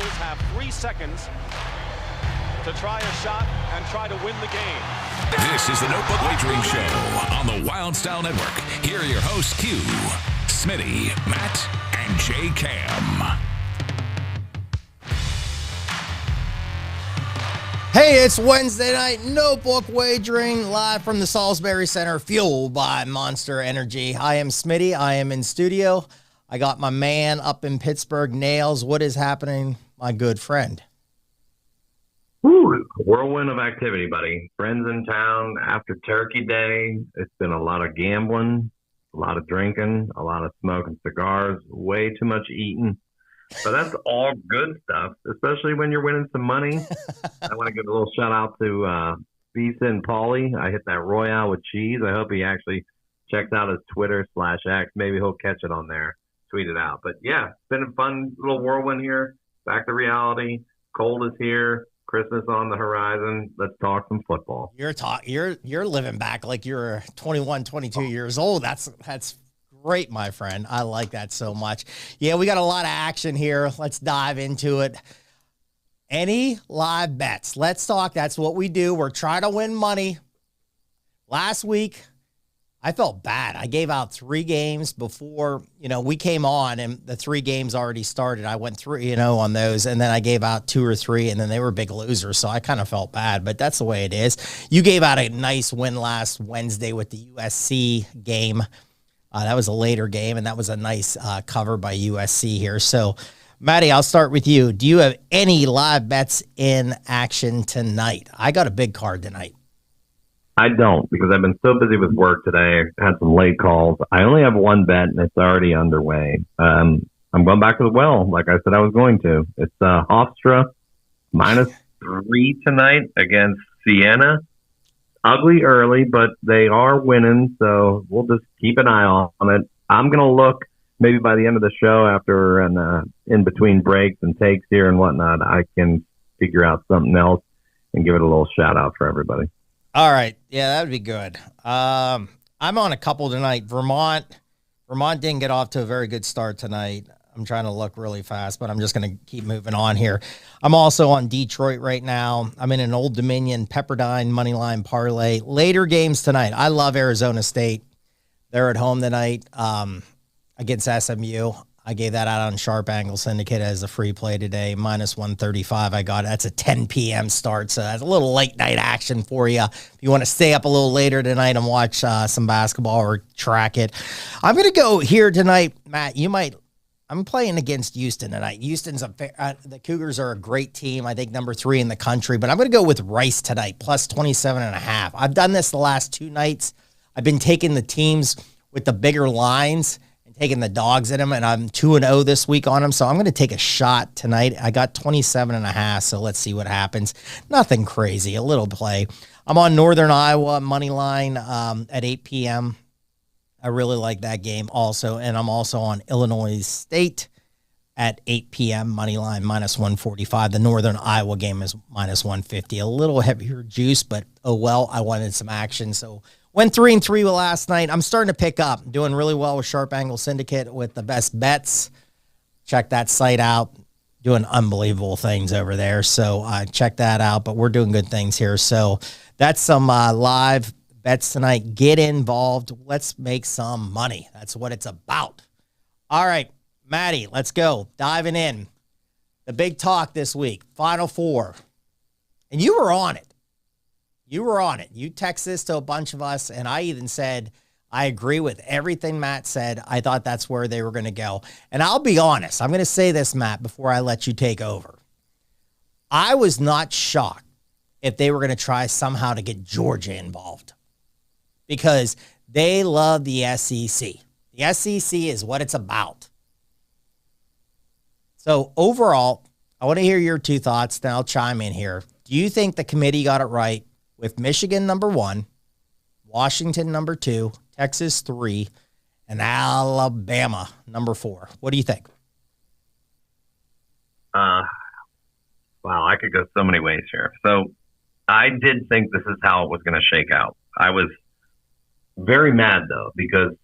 players have 3 seconds to try a shot and try to win the game. This is the Notebook Wagering Show on the Wild Style Network. Here are your hosts, Q, Smitty, Matt, and J Cam. Hey, it's Wednesday night, Notebook Wagering, live from the Salisbury Center, fueled by Monster Energy. I am Smitty. I am in studio. I got my man up in Pittsburgh, Nails. What is happening, my good friend? Woo, whirlwind of activity, buddy. Friends in town after Turkey Day. It's been a lot of gambling, a lot of drinking, a lot of smoking cigars, way too much eating. So that's all good stuff, especially when you're winning some money. I want to give a little shout out to Visa and Paulie. I hit that Royale with cheese. I hope he actually checks out his Twitter/X. Maybe he'll catch it on there, tweet it out. But yeah, it's been a fun little whirlwind here. Back to reality. Cold is here. Christmas on the horizon. Let's talk some football. You're living back like you're 21, 22 years old. That's great, my friend. I like that so much. Yeah, we got a lot of action here. Let's dive into it. Any live bets? Let's talk. That's what we do. We're trying to win money. Last week, I felt bad. I gave out 3 games before, we came on and the 3 games already started. I went through, on those, and then I gave out 2 or 3, and then they were big losers, so I kind of felt bad, but that's the way it is. You gave out a nice win last Wednesday with the USC game. That was a later game, and that was a nice cover by USC here. So, Matty, I'll start with you. Do you have any live bets in action tonight? I got a big card tonight. I don't, because I've been so busy with work today. I had some late calls. I only have one bet, and it's already underway. I'm going back to the well, like I said I was going to. It's Hofstra -3 tonight against Siena. Ugly early, but they are winning, so we'll just keep an eye on it. I'm going to look maybe by the end of the show after and in between breaks and takes here and whatnot, I can figure out something else and give it a little shout out for everybody. All right. Yeah, that would be good. I'm on a couple tonight. Vermont didn't get off to a very good start tonight. I'm trying to look really fast, but I'm just going to keep moving on here. I'm also on Detroit right now. I'm in an Old Dominion Pepperdine Moneyline Parlay. Later games tonight. I love Arizona State. They're at home tonight against SMU. I gave that out on Sharp Angle Syndicate as a free play today. -135 I got. That's a 10 p.m. start, so that's a little late night action for you. If you want to stay up a little later tonight and watch some basketball or track it. I'm going to go here tonight. Matt, I'm playing against Houston tonight. The Cougars are a great team. I think number 3 in the country, but I'm going to go with Rice tonight, +27.5. I've done this the last 2 nights. I've been taking the teams with the bigger lines and taking the dogs in them, and I'm 2-0 this week on them, so I'm going to take a shot tonight. I got 27.5, so let's see what happens. Nothing crazy, a little play. I'm on Northern Iowa money line at 8 p.m. I really like that game also. And I'm also on Illinois State at 8 p.m. money line -145. The Northern Iowa game is -150. A little heavier juice, but oh well, I wanted some action. So went 3-3 last night. I'm starting to pick up. Doing really well with Sharp Angle Syndicate with the best bets. Check that site out. Doing unbelievable things over there. So check that out. But we're doing good things here. So that's some live bets tonight. Get involved. Let's make some money. That's what it's about. All right, Maddie, let's go. Diving in. The big talk this week, Final Four. And you were on it. You text this to a bunch of us, and I even said, I agree with everything Matt said. I thought that's where they were going to go. And I'll be honest. I'm going to say this, Matt, before I let you take over. I was not shocked if they were going to try somehow to get Georgia involved, because they love the SEC. The SEC is what it's about. So overall, I want to hear your 2 thoughts, then I'll chime in here. Do you think the committee got it right with Michigan number 1, Washington number 2, Texas 3, and Alabama number 4? What do you think? Wow, I could go so many ways here. So I did think this is how it was going to shake out. I was very mad, though, because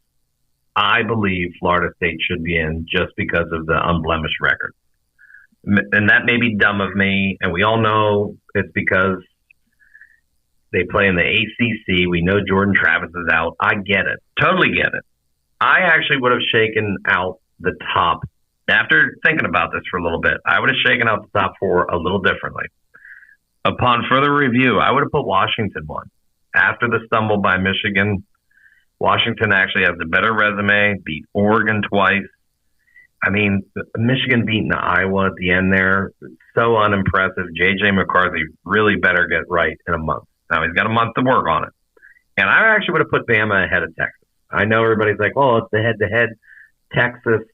I believe Florida State should be in just because of the unblemished record. And that may be dumb of me, and we all know it's because they play in the ACC. We know Jordan Travis is out. I get it. Totally get it. I actually would have shaken out the top. After thinking about this for a little bit, I would have shaken out the top 4 a little differently. Upon further review, I would have put Washington 1. After the stumble by Michigan, Washington actually has the better resume, beat Oregon twice. I mean, Michigan beating Iowa at the end there, so unimpressive. J.J. McCarthy really better get right in a month. Now, he's got a month to work on it. And I actually would have put Bama ahead of Texas. I know everybody's like, oh, it's the head-to-head. Texas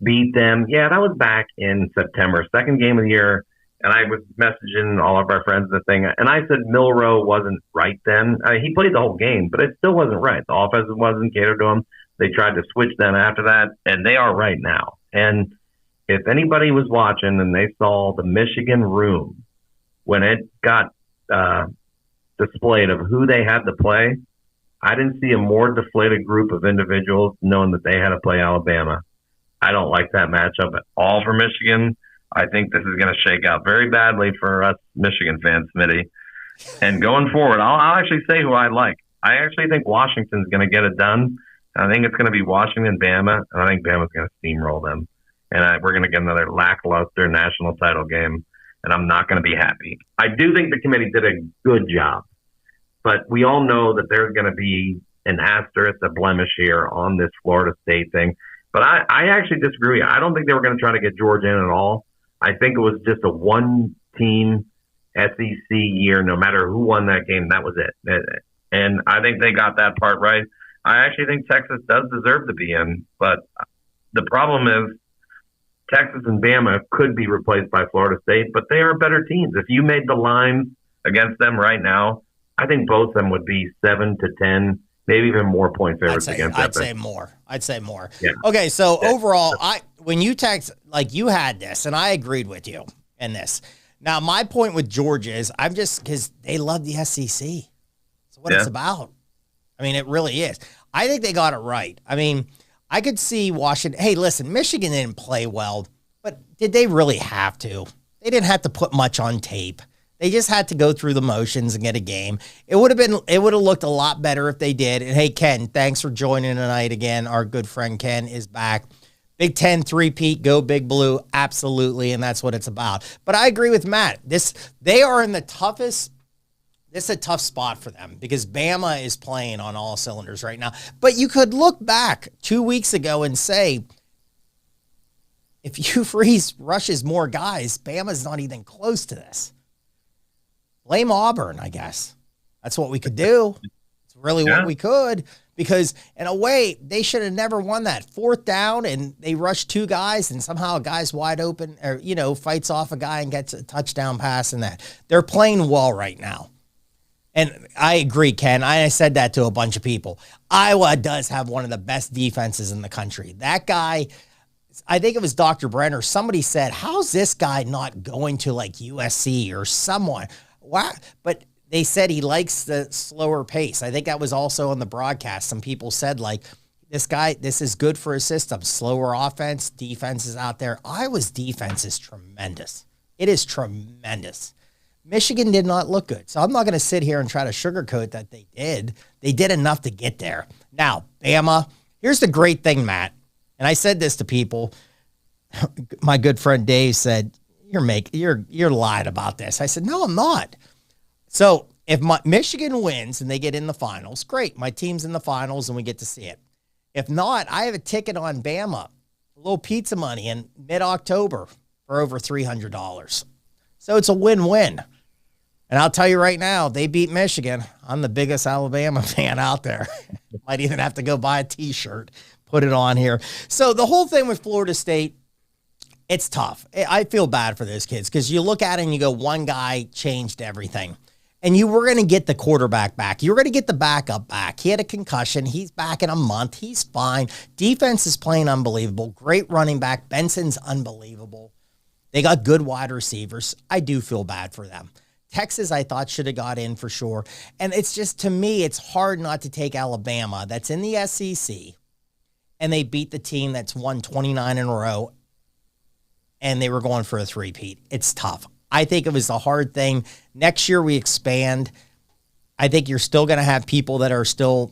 beat them. Yeah, that was back in September, second game of the year. And I was messaging all of our friends the thing. And I said Milroe wasn't right then. He played the whole game, but it still wasn't right. The offense wasn't catered to him. They tried to switch then after that, and they are right now. And if anybody was watching and they saw the Michigan room when it got displayed of who they had to play, I didn't see a more deflated group of individuals knowing that they had to play Alabama. I don't like that matchup at all for Michigan. I think this is going to shake out very badly for us Michigan fans, Smitty. And going forward, I'll actually say who I like. I actually think Washington's going to get it done. I think it's going to be Washington, Bama, and I think Bama's going to steamroll them. And we're going to get another lackluster national title game, and I'm not going to be happy. I do think the committee did a good job, but we all know that there's going to be an asterisk, a blemish here on this Florida State thing. But I actually disagree. I don't think they were going to try to get Georgia in at all. I think it was just a one-team SEC year. No matter who won that game, that was it. And I think they got that part right. I actually think Texas does deserve to be in. But the problem is Texas and Bama could be replaced by Florida State, but they are better teams. If you made the line against them right now, I think both of them would be 7 to 10, maybe even more point favorites against them. I'd say more. Yeah. Okay, so overall, when you text, like you had this, and I agreed with you in this. Now, my point with Georgia is because they love the SEC. That's what it's about. I mean, it really is. I think they got it right. I mean, I could see Washington. Hey, listen, Michigan didn't play well, but did they really have to? They didn't have to put much on tape. They just had to go through the motions and get a game. It would have looked a lot better if they did. And hey, Ken, thanks for joining tonight again. Our good friend Ken is back. Big 10 3-peat, go Big Blue, absolutely, and that's what it's about. But I agree with Matt. They are in the toughest. This is a tough spot for them because Bama is playing on all cylinders right now. But you could look back 2 weeks ago and say, if Hugh Freeze rushes more guys, Bama's not even close to this. Blame Auburn, I guess. That's what we could do. It's really what we could, because in a way, they should have never won that. 4th down, and they rush 2 guys, and somehow a guy's wide open, or, fights off a guy and gets a touchdown pass and that. They're playing well right now. And I agree, Ken. I said that to a bunch of people. Iowa does have one of the best defenses in the country. That guy, I think it was Dr. Brenner, somebody said, how's this guy not going to like USC or someone? Wow. But they said he likes the slower pace. I think that was also on the broadcast. Some people said, like, this is good for his system. Slower offense, defense is out there. Iowa's defense is tremendous. It is tremendous. Michigan did not look good. So I'm not going to sit here and try to sugarcoat that they did. They did enough to get there. Now, Bama, here's the great thing, Matt. And I said this to people. My good friend Dave said, you're lying about this. I said, no, I'm not. So if Michigan wins and they get in the finals, great. My team's in the finals and we get to see it. If not, I have a ticket on Bama, a little pizza money in mid-October for over $300. So it's a win-win. And I'll tell you right now, they beat Michigan. I'm the biggest Alabama fan out there. Might even have to go buy a T-shirt, put it on here. So the whole thing with Florida State, it's tough. I feel bad for those kids because you look at it and you go, one guy changed everything. And you were going to get the quarterback back. You were going to get the backup back. He had a concussion. He's back in a month. He's fine. Defense is playing unbelievable. Great running back. Benson's unbelievable. They got good wide receivers. I do feel bad for them. Texas, I thought, should have got in for sure. And it's just, to me, it's hard not to take Alabama that's in the SEC, and they beat the team that's won 29 in a row. and they were going for a three-peat. It's tough. I think it was the hard thing. Next year we expand. I think you're still going to have people that are still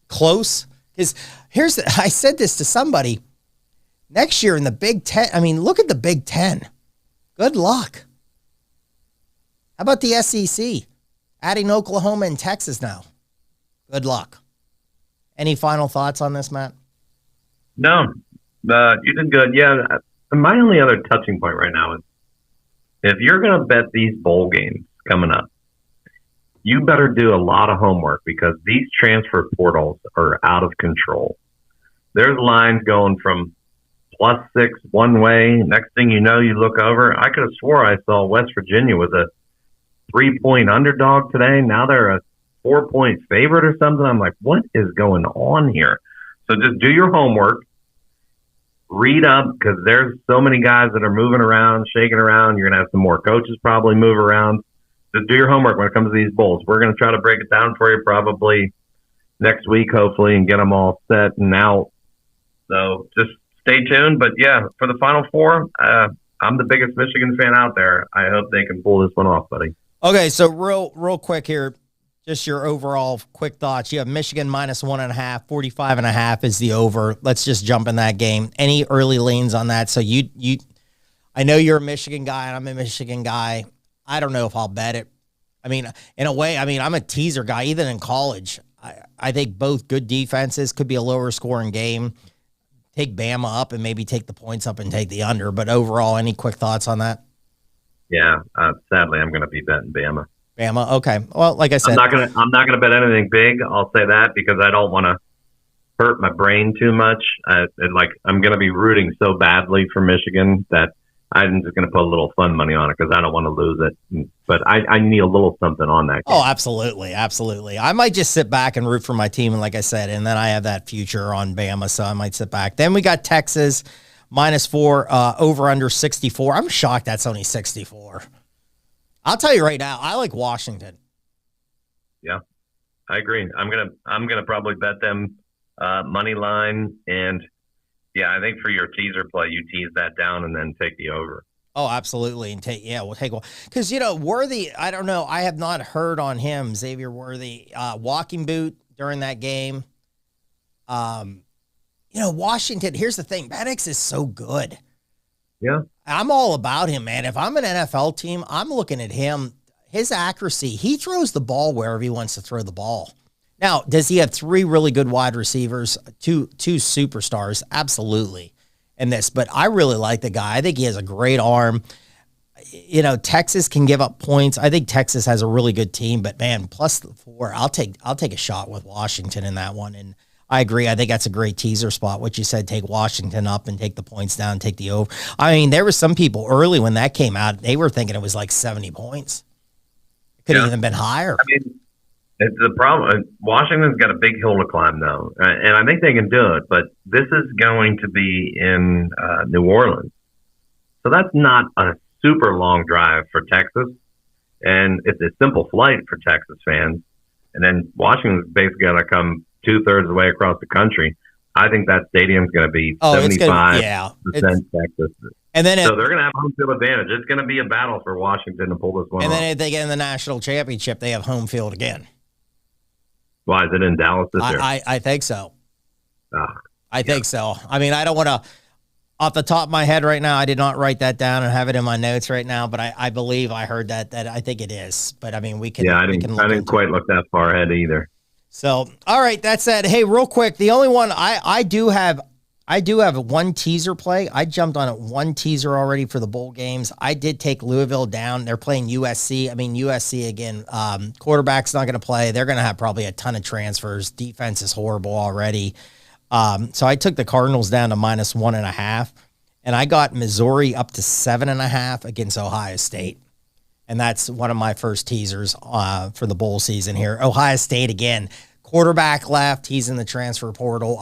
close. Because I said this to somebody. Next year in the Big Ten, I mean, look at the Big Ten. Good luck. How about the SEC? Adding Oklahoma and Texas now. Good luck. Any final thoughts on this, Matt? No, you did good. Yeah, my only other touching point right now is if you're going to bet these bowl games coming up, you better do a lot of homework because these transfer portals are out of control. There's lines going from +6 one way. Next thing you know, you look over. I could have swore I saw West Virginia was a 3-point underdog today. Now they're a 4-point favorite or something. I'm like, what is going on here? So just do your homework. Read up because there's so many guys that are moving around, shaking around. You're going to have some more coaches probably move around. Just do your homework when it comes to these bowls. We're going to try to break it down for you probably next week, hopefully, and get them all set and out. So just stay tuned. But, yeah, for the Final Four, I'm the biggest Michigan fan out there. I hope they can pull this one off, buddy. Okay, so real quick here, just your overall quick thoughts. You have Michigan -1.5, 45.5 is the over. Let's just jump in that game. Any early leans on that? So I know you're a Michigan guy and I'm a Michigan guy. I don't know if I'll bet it. I mean, in a way, I'm a teaser guy, even in college. I think both good defenses could be a lower scoring game. Take Bama up and maybe take the points up and take the under. But overall, any quick thoughts on that? Yeah, sadly, I'm going to be betting Bama. Bama, okay. Well, like I said, I'm not gonna bet anything big. I'll say that because I don't want to hurt my brain too much. I'm gonna be rooting so badly for Michigan that I'm just gonna put a little fun money on it because I don't want to lose it. But I need a little something on that game. Oh, absolutely, absolutely. I might just sit back and root for my team, and like I said, and then I have that future on Bama, so I might sit back. Then we got Texas -4, over under 64. I'm shocked that's only 64. I'll tell you right now, I like Washington. Yeah, I agree. I'm gonna probably bet them money line, and yeah, I think for your teaser play, you tease that down and then take the over. Oh, absolutely, and we'll take one because Worthy. I don't know. I have not heard on him, Xavier Worthy, walking boot during that game. Washington. Here's the thing: Penix is so good. Yeah. I'm all about him, man. If I'm an NFL team, I'm looking at him. His accuracy, he throws the ball wherever he wants to throw the ball. Now, does he have 3 really good wide receivers, two superstars? Absolutely. But I really like the guy. I think he has a great arm. Texas can give up points. I think Texas has a really good team, but man, +4, I'll take a shot with Washington in that one. And I agree. I think that's a great teaser spot. What you said, take Washington up and take the points down, take the over. I mean, there were some people early when that came out, they were thinking it was like 70 points. It could have even been higher. I mean, it's the problem. Washington's got a big hill to climb, though, and I think they can do it. But this is going to be in New Orleans, so that's not a super long drive for Texas, and it's a simple flight for Texas fans. And then Washington's basically going to come 2/3 of the way across the country. I think that stadium's going to be 75% Texas. And then so they're going to have home field advantage. It's going to be a battle for Washington to pull this one off. And then if they get in the national championship, they have home field again. Why is it in Dallas this year? I think so. I think so. I mean, I don't want to, off the top of my head right now, I did not write that down and have it in my notes right now, but I believe I heard that I think it is. But I mean, we can. Yeah, I didn't quite look that far ahead either. So, all right, that said, hey, real quick, the only one I do have one teaser play. I jumped on it, one teaser already for the bowl games. I did take Louisville down. They're playing USC. I mean, USC again, quarterback's not going to play. They're going to have probably a ton of transfers. Defense is horrible already. So I took the Cardinals down to -1.5, and I got Missouri up to 7.5 against Ohio State. And that's one of my first teasers for the bowl season here. Ohio State, again, quarterback left. He's in the transfer portal.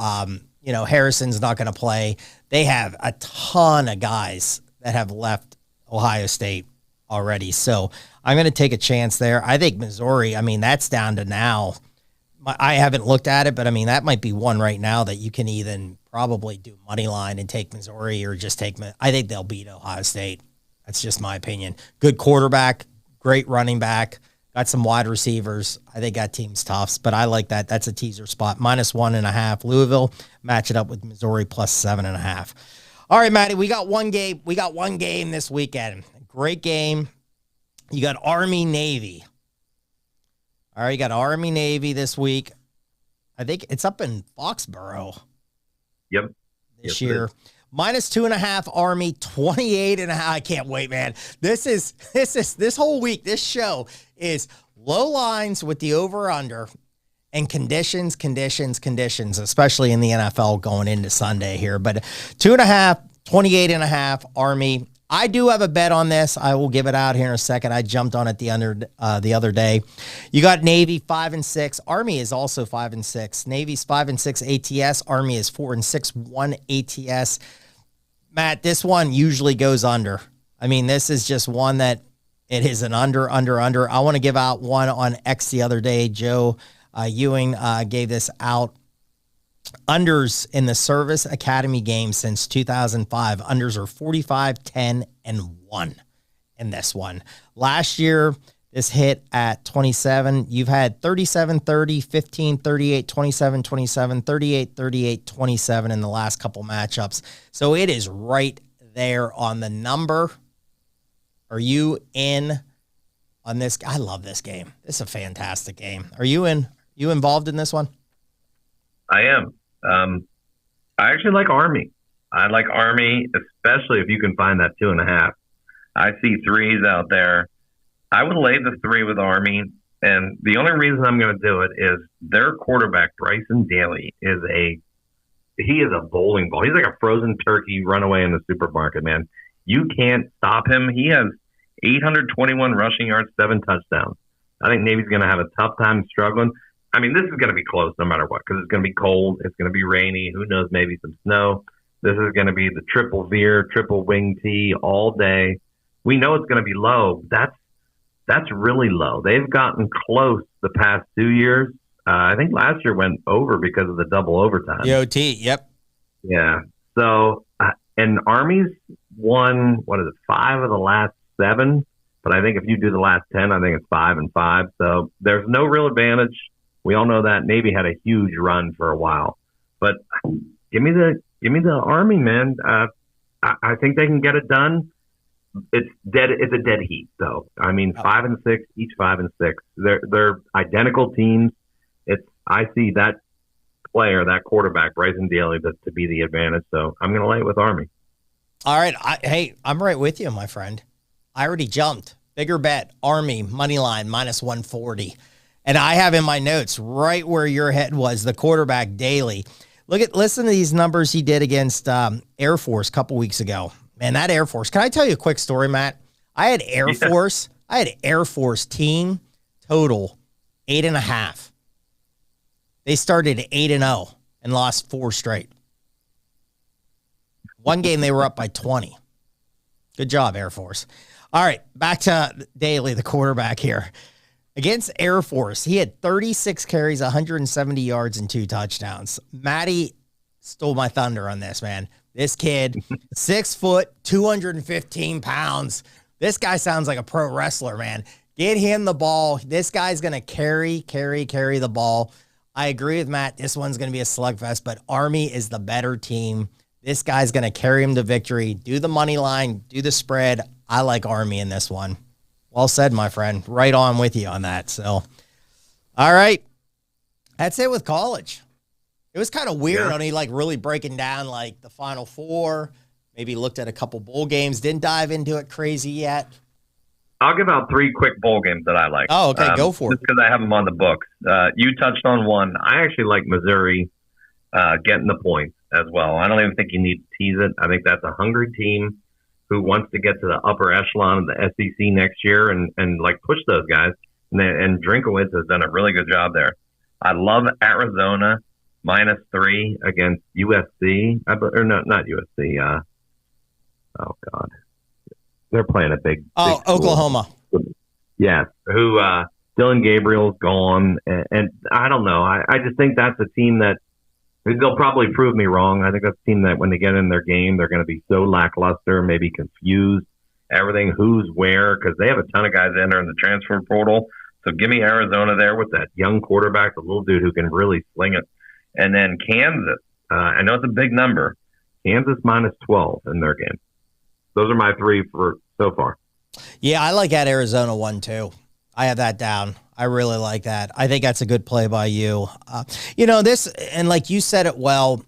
Harrison's not going to play. They have a ton of guys that have left Ohio State already. So I'm going to take a chance there. I think Missouri, I mean, that's down to now I haven't looked at it, but I mean, that might be one right now that you can even probably do money line and take Missouri or just take, I think they'll beat Ohio State. That's just my opinion. Good quarterback, great running back, got some wide receivers. I think that team's tough, but I like that. That's a teaser spot. -1.5. Louisville, match it up with Missouri +7.5. All right, Matty, we got one game. We got one game this weekend. Great game. You got Army-Navy. All right, you got Army-Navy this week. I think it's up in Foxborough. Yep. This year. -2.5 Army, 28.5. I can't wait, man. This whole week, this show is low lines with the over-under and conditions, especially in the NFL going into Sunday here. But 2.5, 28.5 Army. I do have a bet on this. I will give it out here in a second. I jumped on it the other day. You got Navy 5-6. Army is also 5-6. Navy's 5-6 ATS. Army is 4-6 1 ATS. Matt, this one usually goes under. I mean, this is just one that it is an under. I want to give out one on X the other day. Joe Ewing gave this out. Unders in the Service Academy game since 2005. Unders are 45, 10, and 1 in this one. Last year, this hit at 27. You've had 37, 30, 15, 38, 27, 27, 38, 38, 27 in the last couple matchups. So it is right there on the number. Are you in on this? I love this game. This is a fantastic game. Are you in? You involved in this one? I am. I actually like Army. I like Army, especially if you can find that 2.5. I see threes out there. I would lay the 3 with Army, and the only reason I'm going to do it is their quarterback, Bryson Daly, is a bowling ball. He's like a frozen turkey runaway in the supermarket, man. You can't stop him. He has 821 rushing yards, 7 touchdowns. I think Navy's going to have a tough time struggling. I mean, this is going to be close no matter what, because it's going to be cold. It's going to be rainy. Who knows, maybe some snow. This is going to be the triple veer, triple wing tee all day. We know it's going to be low. That's really low. They've gotten close the past 2 years. I think last year went over because of the double overtime. The OT, yep. Yeah. So, and Army's won, 5 of the last 7? But I think if you do the last 10, I think it's 5-5. So there's no real advantage. We all know that Navy had a huge run for a while, but give me the Army, man. I think they can get it done. It's dead. It's a dead heat, though. I mean, 5-6, each 5-6. They're identical teams. I see that player, that quarterback, Bryson Daly, to be the advantage. So I'm going to lay it with Army. All right. Hey, I'm right with you, my friend. I already jumped. Bigger bet, Army, money line, -140. And I have in my notes right where your head was, the quarterback Daly. Listen to these numbers he did against Air Force a couple weeks ago. Man, that Air Force. Can I tell you a quick story, Matt? I had Air Force team total 8.5. They started 8-0 and lost 4 straight. One game they were up by 20. Good job, Air Force. All right, back to Daly, the quarterback here. Against Air Force, he had 36 carries, 170 yards, and 2 touchdowns. Matty stole my thunder on this, man. This kid, 6 foot, 215 pounds. This guy sounds like a pro wrestler, man. Get him the ball. This guy's going to carry the ball. I agree with Matt. This one's going to be a slugfest, but Army is the better team. This guy's going to carry him to victory. Do the money line, do the spread. I like Army in this one. Well said, my friend. Right on with you on that. So, all right. That's it with college. It was kind of weird on really breaking down the Final Four. Maybe looked at a couple bowl games. Didn't dive into it crazy yet. I'll give out 3 quick bowl games that I like. Oh, okay. Go for it. Just because I have them on the books. You touched on one. I actually like Missouri getting the points as well. I don't even think you need to tease it. I think that's a hungry team who wants to get to the upper echelon of the SEC next year and push those guys. And Drinkowitz has done a really good job there. I love Arizona -3 against USC. Or no, not USC. Oh, God. They're playing a big Oklahoma. Yes. Who Dylan Gabriel's gone, and I don't know. I just think that's a team that they'll probably prove me wrong. I think that's a team that when they get in their game, they're going to be so lackluster, maybe confused, everything who's where, because they have a ton of guys entering the transfer portal. So give me Arizona there with that young quarterback, the little dude who can really sling it. And then Kansas, I know it's a big number, Kansas minus 12 in their game. Those are my three for so far. Yeah, I like at Arizona 1-2. I have that down. I really like that. I think that's a good play by you. This, and like you said it well,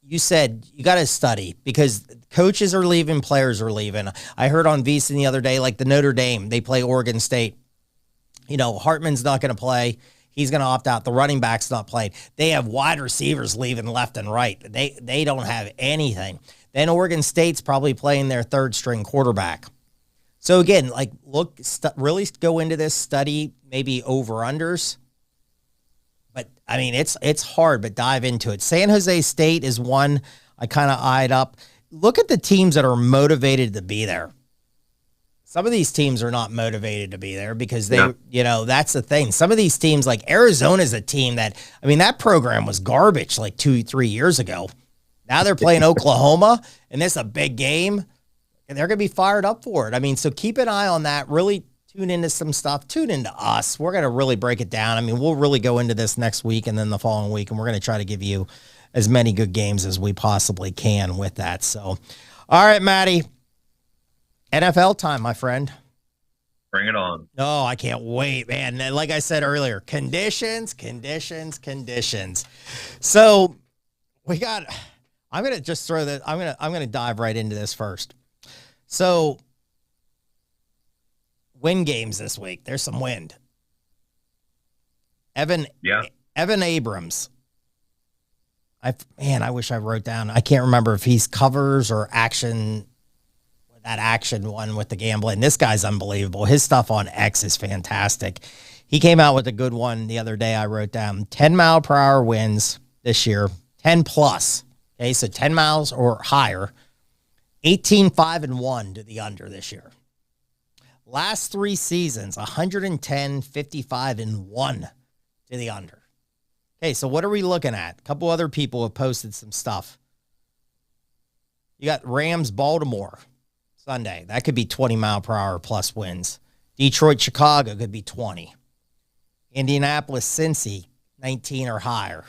you said you got to study because coaches are leaving, players are leaving. I heard on VSiN the other day, like the Notre Dame, they play Oregon State. Hartman's not going to play. He's going to opt out. The running back's not playing. They have wide receivers leaving left and right. They don't have anything. Then Oregon State's probably playing their third string quarterback. So again, really go into this, study maybe over-unders. But, I mean, it's hard, but dive into it. San Jose State is one I kind of eyed up. Look at the teams that are motivated to be there. Some of these teams are not motivated to be there because that's the thing. Some of these teams, like Arizona's a team that program was garbage like 2-3 years ago. Now they're playing Oklahoma, and this is a big game. And they're going to be fired up for it. I mean, so keep an eye on that. Really tune into some stuff. Tune into us. We're going to really break it down. I mean, we'll really go into this next week and then the following week, and we're going to try to give you as many good games as we possibly can with that. So, all right, Matty. NFL time, my friend. Bring it on. Oh, I can't wait, man. And like I said earlier, conditions. So I'm going to just throw that. I'm going to dive right into this first. So, wind games this week. There's some wind. Evan Abrams. I wish I wrote down. I can't remember if he's covers or action. That action one with the Gamblin. This guy's unbelievable. His stuff on X is fantastic. He came out with a good one the other day. I wrote down 10-mile-per-hour winds this year, 10 plus. Okay, so 10 miles or higher. 18-5-1 to the under this year. Last 3 seasons, 110, 55-1 to the under. Okay, so what are we looking at? A couple other people have posted some stuff. You got Rams, Baltimore, Sunday. That could be 20-mile-per-hour plus winds. Detroit, Chicago could be 20. Indianapolis, Cincy, 19 or higher.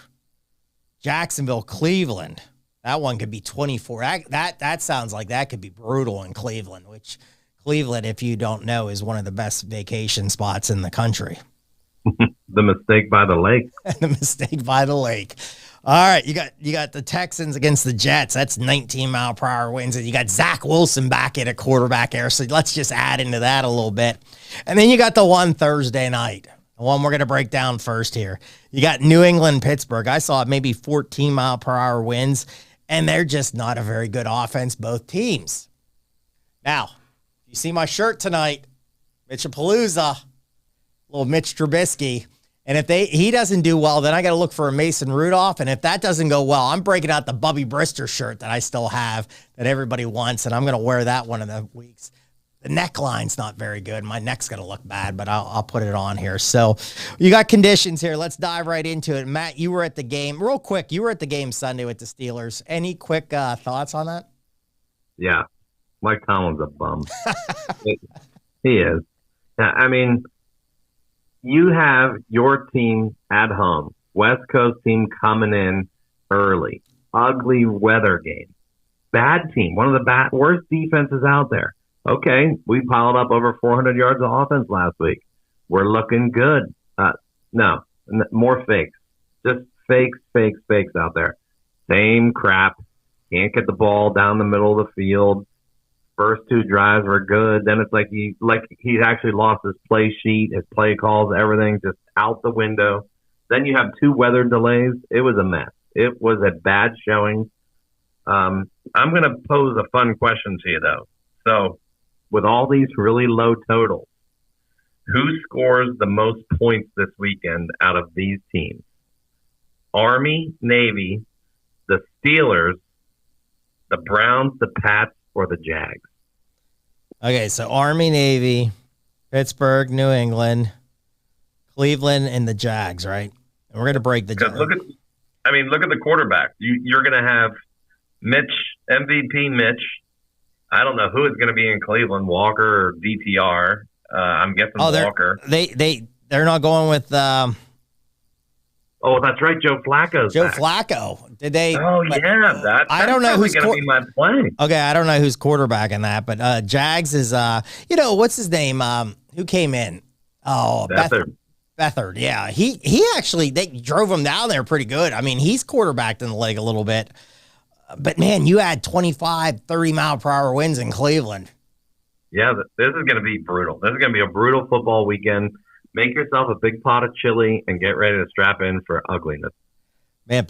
Jacksonville, Cleveland. That one could be 24. That sounds like that could be brutal in Cleveland, which Cleveland, if you don't know, is one of the best vacation spots in the country. The mistake by the lake. The mistake by the lake. All right, you got the Texans against the Jets. That's 19-mile-per-hour winds. And you got Zach Wilson back in a quarterback air. So let's just add into that a little bit. And then you got the one Thursday night. The one we're going to break down first here. You got New England, Pittsburgh. I saw maybe 14-mile-per-hour winds. And they're just not a very good offense, both teams. Now, you see my shirt tonight, Mitchapalooza, little Mitch Trubisky. And if he doesn't do well, then I got to look for a Mason Rudolph. And if that doesn't go well, I'm breaking out the Bubby Brister shirt that I still have that everybody wants. And I'm going to wear that one of the weeks. The neckline's not very good. My neck's going to look bad, but I'll put it on here. So you got conditions here. Let's dive right into it. Matt, you were at the game. Real quick, you were at the game Sunday with the Steelers. Any quick thoughts on that? Yeah. Mike Tomlin's a bum. He is. I mean, you have your team at home. West Coast team coming in early. Ugly weather game. Bad team. One of the worst defenses out there. Okay, we piled up over 400 yards of offense last week. We're looking good. No, more fakes. Just fakes out there. Same crap. Can't get the ball down the middle of the field. First 2 drives were good. Then it's like he's actually lost his play sheet, his play calls, everything just out the window. Then you have 2 weather delays. It was a mess. It was a bad showing. I'm going to pose a fun question to you, though. So, with all these really low totals, who scores the most points this weekend out of these teams? Army, Navy, the Steelers, the Browns, the Pats, or the Jags? Okay, so Army, Navy, Pittsburgh, New England, Cleveland and the Jags, right? And we're going to break the Jags. Look at the quarterback. You're going to have Mitch, MVP Mitch. I don't know who is going to be in Cleveland, Walker or DTR. I'm guessing Walker. They're not going with. Oh, that's right, Joe Flacco's back. Flacco. Did they? Oh yeah, that's I don't know who's going to be my play. Okay, I don't know who's quarterbacking that, but Jags is what's his name? Who came in? Oh, Beathard. Yeah, he actually they drove him down there pretty good. I mean, he's quarterbacked in the leg a little bit. But, man, you had 25, 30-mile-per-hour winds in Cleveland. Yeah, this is going to be brutal. This is going to be a brutal football weekend. Make yourself a big pot of chili and get ready to strap in for ugliness. Man,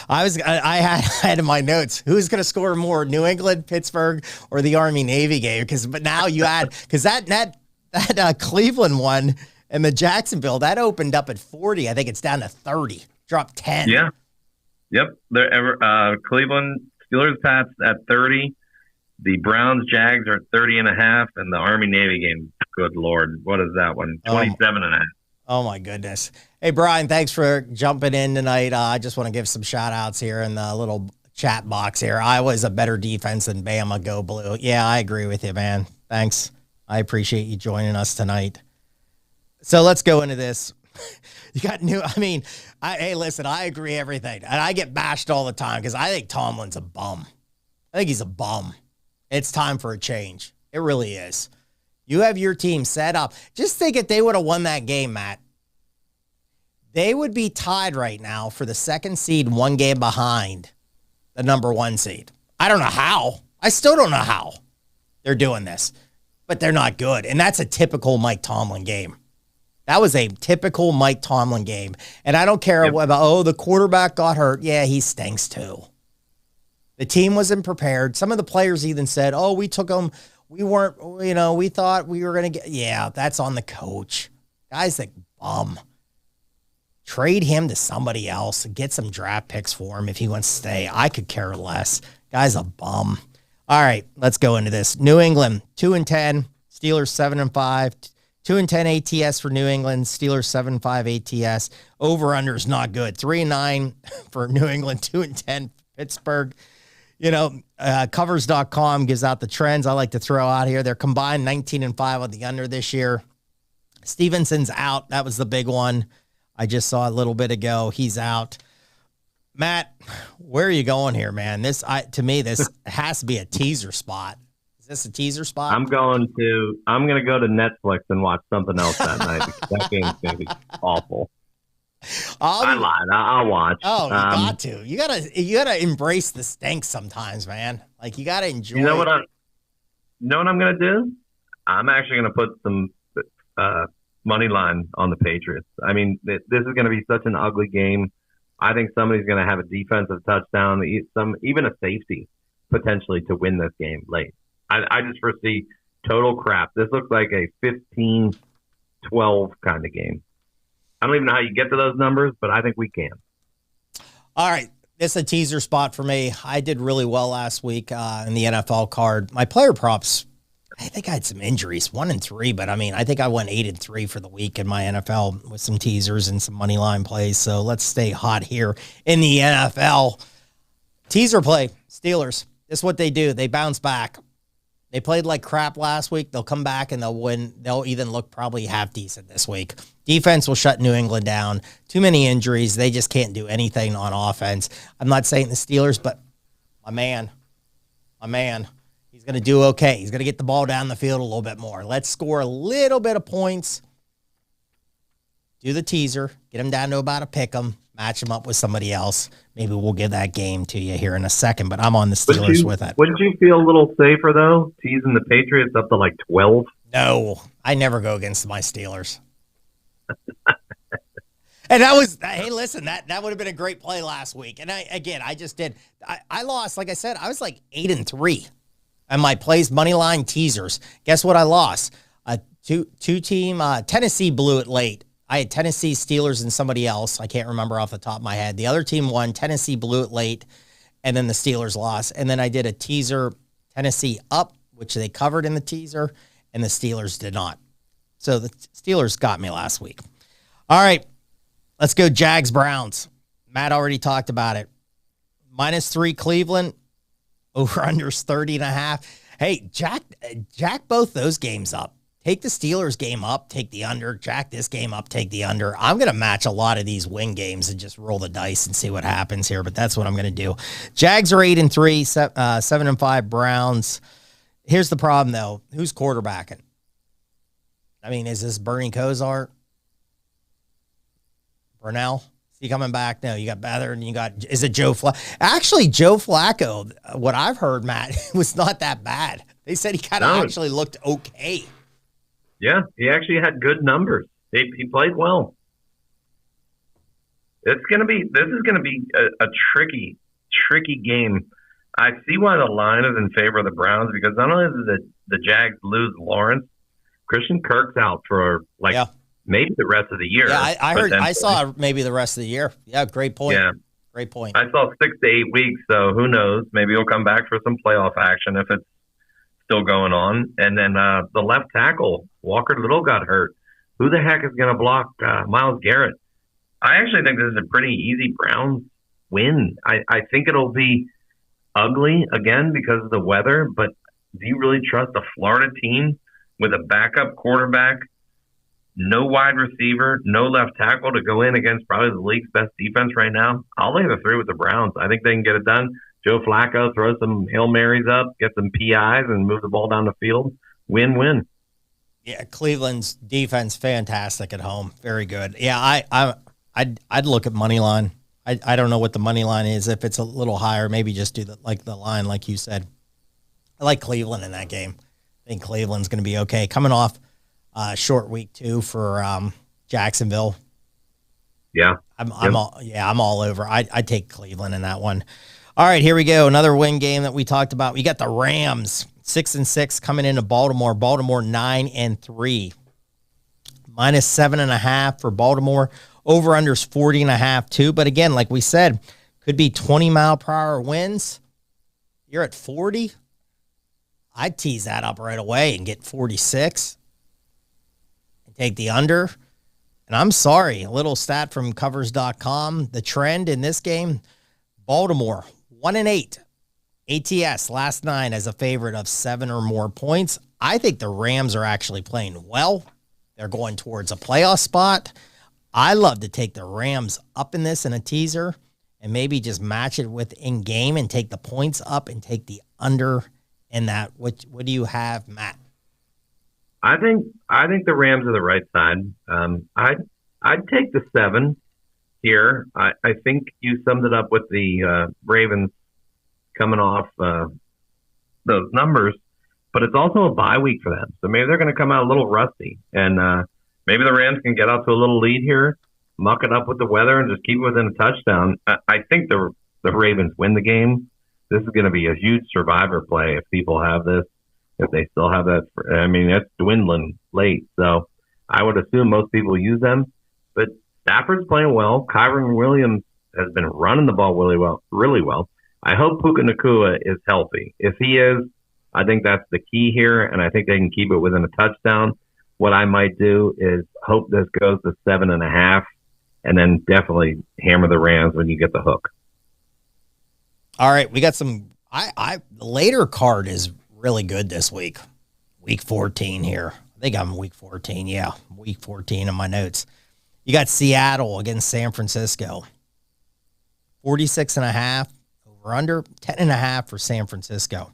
I had in my notes, who's going to score more, New England, Pittsburgh, or the Army-Navy game? But now you add – because that Cleveland one and the Jacksonville, that opened up at 40. I think it's down to 30. Dropped 10. Yeah. Yep. Cleveland Steelers Pats at 30. The Browns Jags are at 30.5, and the Army Navy game. Good Lord, what is that one? 27.5. Oh my goodness. Hey Brian, thanks for jumping in tonight. I just want to give some shout outs here in the little chat box here. Iowa's a better defense than Bama. Go Blue. Yeah, I agree with you, man. Thanks. I appreciate you joining us tonight. So let's go into this. You got hey, listen, I agree everything. And I get bashed all the time because I think Tomlin's a bum. I think he's a bum. It's time for a change. It really is. You have your team set up. Just think if they would have won that game, Matt. They would be tied right now for the second seed, one game behind the number one seed. I don't know how. I still don't know how they're doing this. But they're not good. And that's a typical Mike Tomlin game. That was a typical Mike Tomlin game. And I don't care about, the quarterback got hurt. Yeah, he stinks too. The team wasn't prepared. Some of the players even said, we took them. We weren't, we thought we were going to get. Yeah, that's on the coach. Guy's like bum. Trade him to somebody else and get some draft picks for him if he wants to stay. I could care less. Guy's a bum. All right, let's go into this. New England, 2-10. Steelers, 7-5. 2-10 ATS for New England. Steelers 7-5 ATS. Over-under is not good. 3-9 for New England. 2-10 Pittsburgh. Covers.com gives out the trends I like to throw out here. They're combined 19-5 on the under this year. Stevenson's out. That was the big one. I just saw a little bit ago. He's out. Matt, where are you going here, man? To me, this has to be a teaser spot. Is this a teaser spot? I'm going to go to Netflix and watch something else that night because that game's going to be awful. I lied. I'll watch. Oh, you got to. You gotta embrace the stink sometimes, man. Like you gotta enjoy. You know what I'm going to do? I'm actually going to put some money line on the Patriots. I mean, this is going to be such an ugly game. I think somebody's going to have a defensive touchdown, even a safety potentially to win this game late. I just foresee total crap. This looks like a 15-12 kind of game. I don't even know how you get to those numbers, but I think we can. All right. This is a teaser spot for me. I did really well last week in the NFL card. My player props, I think I had some injuries, 1-3, but I think I went 8-3 for the week in my NFL with some teasers and some money line plays. So let's stay hot here in the NFL. Teaser play, Steelers. This is what they do. They bounce back. They played like crap last week. They'll come back and they'll win. They'll even look probably half decent this week. Defense will shut New England down. Too many injuries. They just can't do anything on offense. I'm not saying the Steelers, but my man, he's going to do okay. He's going to get the ball down the field a little bit more. Let's score a little bit of points. Do the teaser. Get him down to about a pick 'em. Match him up with somebody else. Maybe we'll give that game to you here in a second, but I'm on the Steelers with it. Wouldn't you feel a little safer, though, teasing the Patriots up to like 12? No, I never go against my Steelers. And that was, hey, listen, that would have been a great play last week. And I just did. I lost, like I said, I was like 8-3 on my plays money line teasers. Guess what I lost? Two-team, Tennessee blew it late. I had Tennessee, Steelers, and somebody else. I can't remember off the top of my head. The other team won. Tennessee blew it late, and then the Steelers lost. And then I did a teaser, Tennessee up, which they covered in the teaser, and the Steelers did not. So the Steelers got me last week. All right, let's go Jags Browns. Matt already talked about it. -3 Cleveland, over-unders 30.5. Hey, jack both those games up. Take the Steelers game up, take the under. Jack this game up, take the under. I'm going to match a lot of these win games and just roll the dice and see what happens here, but that's what I'm going to do. Jags are 8-3, 7-5 Browns. Here's the problem, though. Who's quarterbacking? I mean, is this Bernie Kosar? Burnell? Is he coming back? No, you got Beather and you got, is it Joe Flacco? Actually, Joe Flacco, what I've heard, Matt, was not that bad. They said he kind of actually looked okay. Yeah, he actually had good numbers. He played well. This is going to be a tricky game. I see why the line is in favor of the Browns, because not only did the Jags lose Lawrence, Christian Kirk's out for maybe the rest of the year. Yeah, I saw maybe the rest of the year. Yeah, great point. Yeah. Great point. I saw 6 to 8 weeks, so who knows? Maybe he'll come back for some playoff action if it's still going on. And then the left tackle, Walker Little, got hurt. Who the heck is going to block Myles Garrett? I actually think this is a pretty easy Browns win. I think it'll be ugly again because of the weather, but do you really trust a Florida team with a backup quarterback, no wide receiver, no left tackle to go in against probably the league's best defense right now? I'll lay the 3 with the Browns. I think they can get it done. Joe Flacco throws some Hail Marys up, get some PIs, and move the ball down the field. Win-win. Yeah, Cleveland's defense fantastic at home. Very good. Yeah, I'd look at money line. I don't know what the money line is. If it's a little higher, maybe just do the line like you said. I like Cleveland in that game. I think Cleveland's going to be okay. Coming off short week 2 for Jacksonville. Yeah, I'm all over. I take Cleveland in that one. All right, here we go. Another win game that we talked about. We got the Rams 6-6 coming into Baltimore. Baltimore 9-3. -7.5 for Baltimore. Over-unders 40.5 too. But again, like we said, could be 20-mile-per-hour winds. You're at 40. I'd tease that up right away and get 46 and take the under. And I'm sorry, a little stat from covers.com. The trend in this game, Baltimore 1-8. ATS last 9 as a favorite of 7 or more points. I think the Rams are actually playing well. They're going towards a playoff spot. I love to take the Rams up in this in a teaser and maybe just match it with in-game and take the points up and take the under in that. What do you have, Matt? I think the Rams are the right side. I'd take the 7 here. I think you summed it up with the Ravens coming off those numbers, but it's also a bye week for them. So maybe they're going to come out a little rusty, and maybe the Rams can get out to a little lead here, muck it up with the weather, and just keep it within a touchdown. I think the Ravens win the game. This is going to be a huge survivor play if people have this, if they still have that. I mean, it's dwindling late, so I would assume most people use them. But Stafford's playing well. Kyron Williams has been running the ball really well. I hope Puka Nacua is healthy. If he is, I think that's the key here, and I think they can keep it within a touchdown. What I might do is hope this goes to 7.5, and then definitely hammer the Rams when you get the hook. All right, we got some. The later card is really good this week. Week 14 here. I think I'm week 14. Yeah, week 14 in my notes. You got Seattle against San Francisco. 46.5 over under, 10.5 for San Francisco.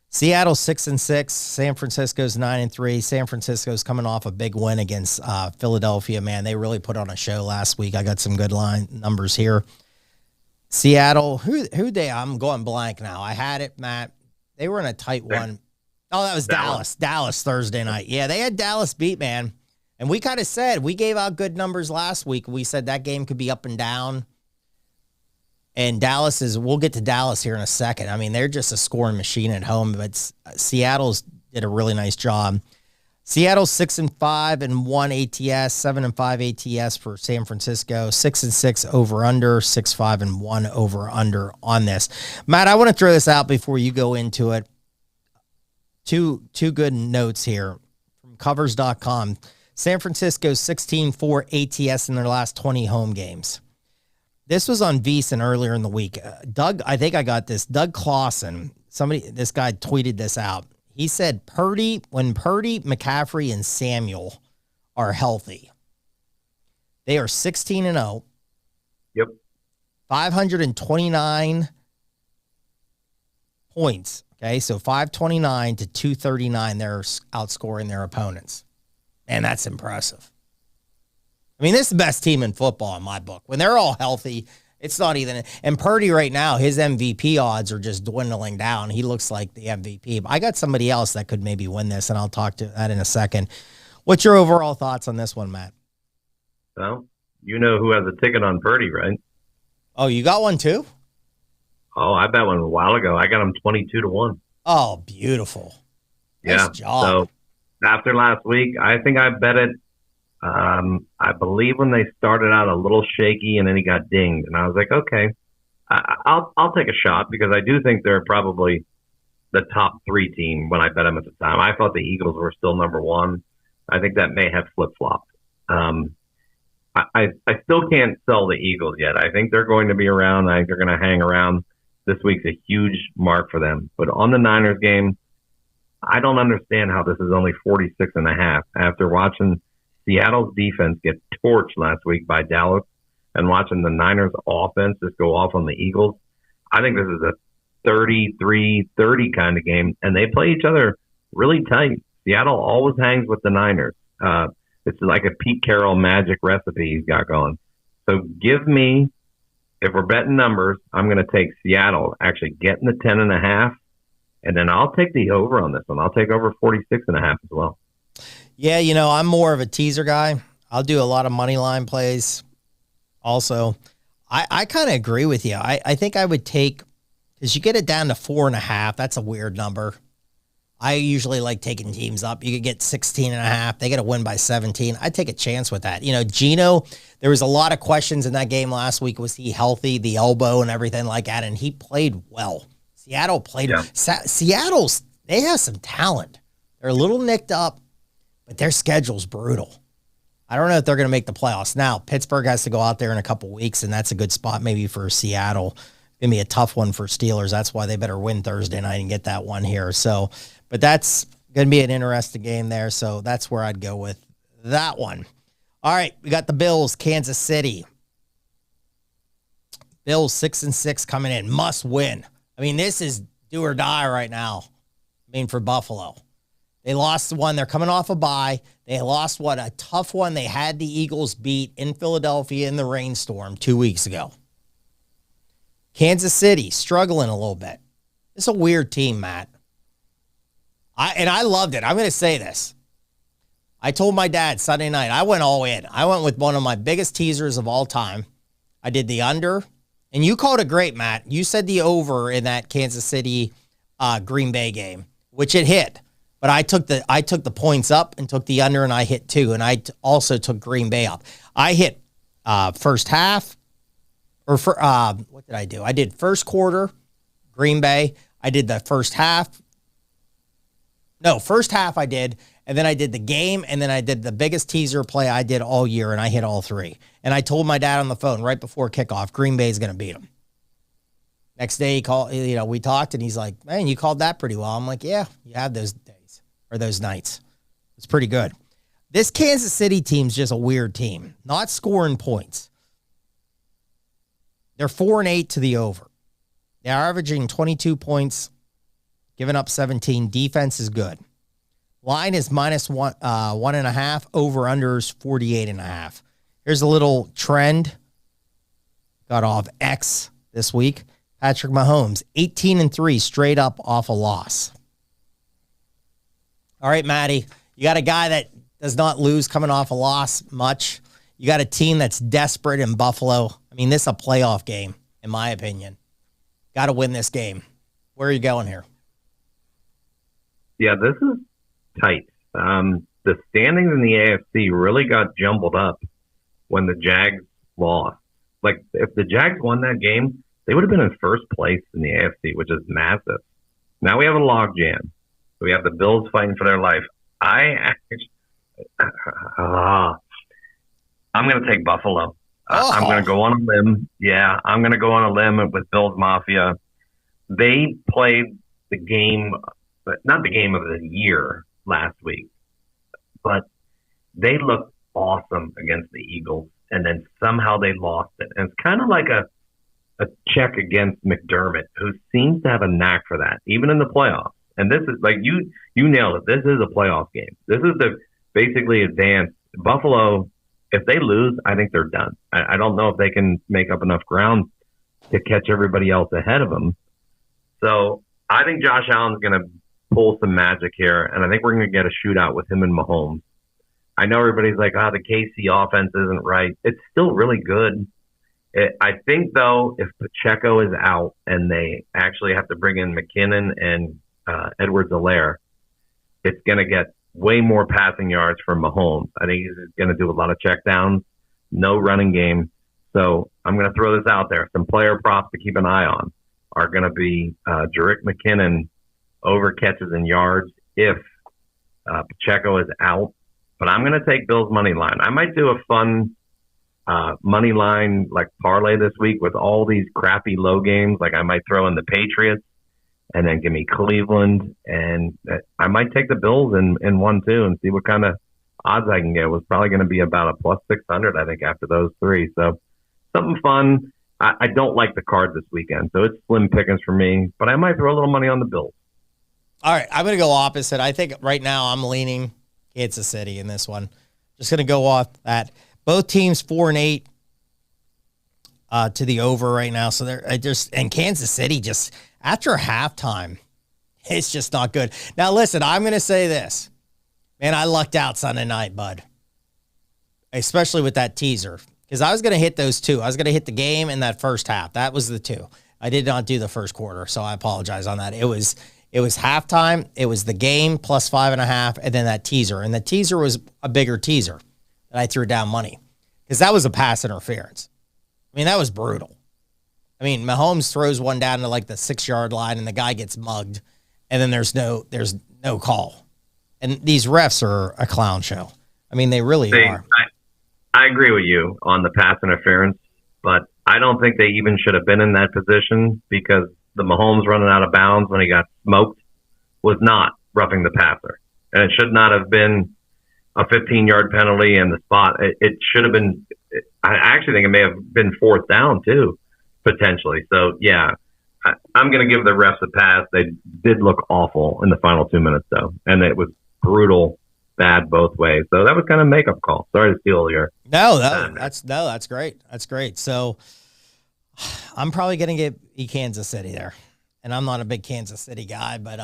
Seattle 6-6. San Francisco's 9-3. San Francisco's coming off a big win against Philadelphia. Man, they really put on a show last week. I got some good line numbers here. Seattle, who they? I'm going blank now. I had it, Matt. They were in a tight one. Oh, that was Dallas. Dallas Thursday night. Yeah, they had Dallas beat, man. And we kind of said, we gave out good numbers last week. We said that game could be up and down. And we'll get to Dallas here in a second. I mean, they're just a scoring machine at home, but Seattle's did a really nice job. Seattle 6-5 and 1 ATS, 7-5 ATS for San Francisco, 6-6 over under, 6-5 and 1 over under on this. Matt, I want to throw this out before you go into it. Two good notes here from covers.com. San Francisco 16-4 ATS in their last 20 home games. This was on VEASAN earlier in the week. Doug, I think I got this. Doug Clausen, this guy tweeted this out. He said when Purdy, McCaffrey, and Samuel are healthy, they are 16-0. Yep. 529 points. Okay, so 529 to 239, they're outscoring their opponents. And that's impressive. I mean, this is the best team in football in my book. When they're all healthy, it's not even. And Purdy right now, his MVP odds are just dwindling down. He looks like the MVP. But I got somebody else that could maybe win this, and I'll talk to that in a second. What's your overall thoughts on this one, Matt? Well, you know who has a ticket on Purdy, right? Oh, you got one too? Oh, I bet one a while ago. I got him 22-1. Oh, beautiful. Nice job. So after last week, I think I bet it. I believe when they started out a little shaky and then he got dinged, and I was like, okay, I'll take a shot because I do think they're probably the top 3 team when I bet them at the time. I thought the Eagles were still number 1. I think that may have flip-flopped. I still can't sell the Eagles yet. I think they're going to be around. I think they're going to hang around. This week's a huge mark for them. But on the Niners game, I don't understand how this is only 46.5 after watching Seattle's defense get torched last week by Dallas and watching the Niners offense just go off on the Eagles. I think this is a 33-30 kind of game, and they play each other really tight. Seattle always hangs with the Niners. It's like a Pete Carroll magic recipe he's got going. So give me, if we're betting numbers, I'm going to take Seattle actually getting the 10.5, and then I'll take the over on this one. I'll take over 46.5 as well. Yeah, I'm more of a teaser guy. I'll do a lot of money line plays also. I kind of agree with you. I think I would take, because you get it down to 4.5. That's a weird number. I usually like taking teams up. You could get 16.5. They got to win by 17. I'd take a chance with that. Geno, there was a lot of questions in that game last week. Was he healthy, the elbow and everything like that? And he played well. Seattle played. Yeah. Seattle's, they have some talent. They're a little nicked up, but their schedule's brutal. I don't know if they're going to make the playoffs. Now, Pittsburgh has to go out there in a couple weeks, and that's a good spot maybe for Seattle. Going to be a tough one for Steelers. That's why they better win Thursday night and get that one here. So, but that's going to be an interesting game there. So that's where I'd go with that one. All right, we got the Bills, Kansas City. Bills 6-6 coming in. Must win. I mean, this is do or die right now. For Buffalo. They lost one. They're coming off a bye. They lost a tough one. They had the Eagles beat in Philadelphia in the rainstorm 2 weeks ago. Kansas City struggling a little bit. It's a weird team, Matt. I loved it. I'm going to say this. I told my dad Sunday night, I went all in. I went with one of my biggest teasers of all time. I did the under, and you called it great, Matt. You said the over in that Kansas City Green Bay game, which it hit. But I took the points up and took the under, and I hit 2, and I also took Green Bay up. I hit first half, or what did I do? I did first quarter, Green Bay. I did the first half. No, first half I did, and then I did the game, and then I did the biggest teaser play I did all year, and I hit all 3. And I told my dad on the phone right before kickoff, Green Bay is going to beat them. Next day he called, we talked, and he's like, man, you called that pretty well. I'm like, yeah, you have those days or those nights. It's pretty good. This Kansas City team's just a weird team, not scoring points. They're 4-8 to the over. They're averaging 22 points, giving up 17. Defense is good. Line is -1.5. Over under is 48.5. Here's a little trend. Got off X this week. Patrick Mahomes, 18-3, straight up off a loss. All right, Matty, you got a guy that does not lose coming off a loss much. You got a team that's desperate in Buffalo. I mean, this is a playoff game, in my opinion. Got to win this game. Where are you going here? Yeah, this is tight. The standings in the AFC really got jumbled up when the Jags lost. Like, if the Jags won that game, they would have been in first place in the AFC, which is massive. Now we have a logjam. So we have the Bills fighting for their life. I I'm going to take Buffalo. I'm going to go on a limb. Yeah, I'm going to go on a limb with Bills Mafia. They played the game, but not the game of the year last week, but they looked awesome against the Eagles, and then somehow they lost it. And it's kind of like a check against McDermott, who seems to have a knack for that, even in the playoffs. And this is like you nailed it. This is a playoff game. This is the basically advanced. Buffalo, if they lose, I think they're done. I don't know if they can make up enough ground to catch everybody else ahead of them. So I think Josh Allen's going to pull some magic here, and I think we're going to get a shootout with him and Mahomes. I know everybody's like, the KC offense isn't right. It's still really good. I think, though, if Pacheco is out and they actually have to bring in McKinnon and Edwards-Helaire, it's going to get way more passing yards from Mahomes. I think he's going to do a lot of checkdowns, no running game. So I'm going to throw this out there. Some player props to keep an eye on are going to be Jerick McKinnon over catches and yards if Pacheco is out. But I'm going to take Bills money line. I might do a fun money line like parlay this week with all these crappy low games. Like I might throw in the Patriots and then give me Cleveland, and I might take the Bills in 1-2 and see what kind of odds I can get. It was probably going to be about a plus 600, I think, after those three. So something fun. I don't like the card this weekend, so it's slim pickings for me, but I might throw a little money on the Bills. All right, I'm going to go opposite. I think right now I'm leaning Kansas City in this one. Just going to go off that. Both teams 4-8 to the over right now. So they're and Kansas City just after halftime, it's just not good. Now listen, I'm going to say this, man. I lucked out Sunday night, bud, especially with that teaser because I was going to hit those two. I was going to hit the game in that first half. That was the two. I did not do the first quarter, so I apologize on that. It was halftime. It was the game plus 5.5, and then that teaser. And the teaser was a bigger teaser that I threw down money because that was a pass interference. I mean, that was brutal. I mean, Mahomes throws one down to like the 6-yard line, and the guy gets mugged, and then there's no call. And these refs are a clown show. I mean, they really are. I agree with you on the pass interference, but I don't think they even should have been in that position because the Mahomes running out of bounds when he got smoked was not roughing the passer. And it should not have been a 15-yard penalty in the spot. It should have been – I actually think it may have been fourth down too, potentially. So, yeah, I'm going to give the refs a pass. They did look awful in the final 2 minutes, though, and it was brutal, bad both ways. So that was kind of a makeup call. Sorry to steal your – that's great. That's great. So I'm probably going to get Kansas City there. And I'm not a big Kansas City guy, but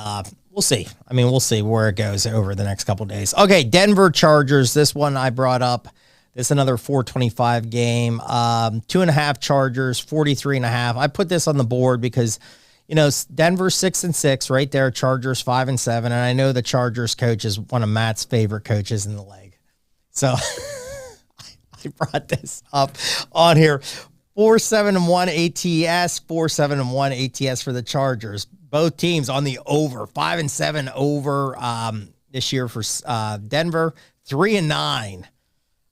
we'll see. I mean, we'll see where it goes over the next couple of days. Okay, Denver Chargers. This one I brought up. This is another 425 game. 2.5 Chargers, 43.5. I put this on the board because, you know, Denver's 6-6 right there. Chargers 5-7. And I know the Chargers coach is one of Matt's favorite coaches in the league. So I brought this up on here. 4-7-1 ATS, 4-7-1 ATS for the Chargers. Both teams on the over, 5-7 over this year for Denver, 3-9.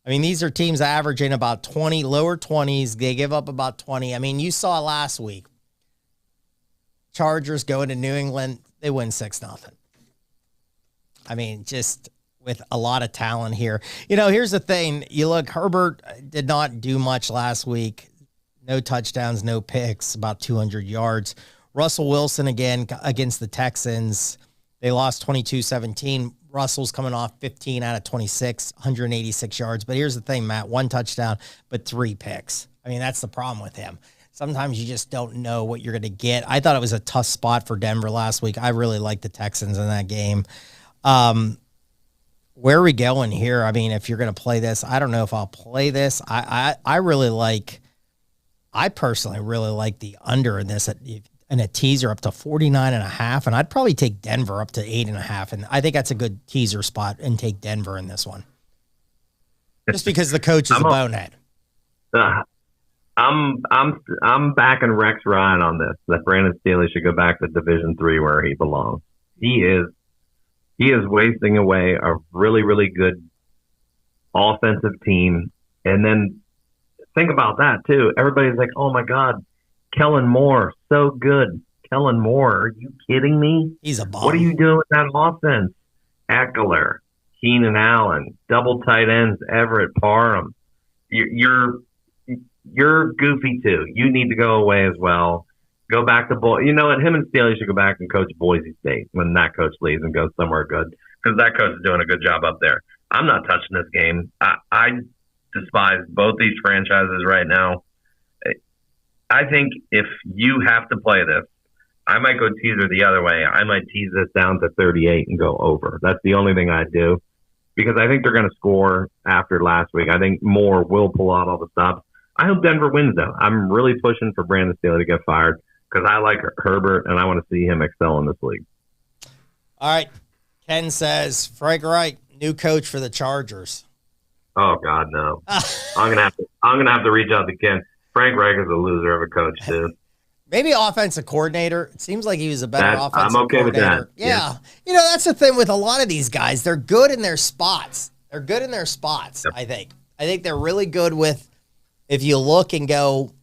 I mean, these are teams averaging about 20, lower 20s. They give up about 20. I mean, you saw last week, Chargers going to New England, they win 6-0. I mean, just with a lot of talent here. You know, here's the thing. You look, Herbert did not do much last week. No touchdowns, no picks, about 200 yards. Russell Wilson again against the Texans. They lost 22-17. Russell's coming off 15 out of 26, 186 yards. But here's the thing, Matt, 1 touchdown, but 3 picks. I mean, that's the problem with him. Sometimes you just don't know what you're going to get. I thought it was a tough spot for Denver last week. I really liked the Texans in that game. Where are we going here? I mean, if you're going to play this, I don't know if I'll play this. I personally really like the under in this and a teaser up to 49.5. And I'd probably take Denver up to 8.5. And I think that's a good teaser spot and take Denver in this one. Just because the coach is a bonehead. I'm backing Rex Ryan on this, that Brandon Staley should go back to Division III where he belongs. He is wasting away a really, really good offensive team. And then think about that, too. Everybody's like, oh, my God, Kellen Moore, so good. Kellen Moore, are you kidding me? He's a bomb. What are you doing with that offense? Eckler, Keenan Allen, double tight ends, Everett, Parham. You're goofy, too. You need to go away as well. Go back to Boise. You know what? Him and Staley should go back and coach Boise State when that coach leaves and goes somewhere good, because that coach is doing a good job up there. I'm not touching this game. I despise both these franchises right now. I think if you have to play this, I might go teaser the other way. I might tease this down to 38 and go over. That's the only thing I'd do, because I think they're going to score after last week. I think Moore will pull out all the stops. I hope Denver wins, though. I'm really pushing for Brandon Staley to get fired, because I like Herbert and I want to see him excel in this league. All right. Ken says, Frank Reich, new coach for the Chargers. Oh God, no! I'm gonna have to reach out to Ken. Frank Reich is a loser of a coach, too. Maybe offensive coordinator. It seems like he was a better offensive I'm okay coordinator. with that. Yeah. You know, that's the thing with a lot of these guys. They're good in their spots. Yep. I think. I think they're really good with, if you look and go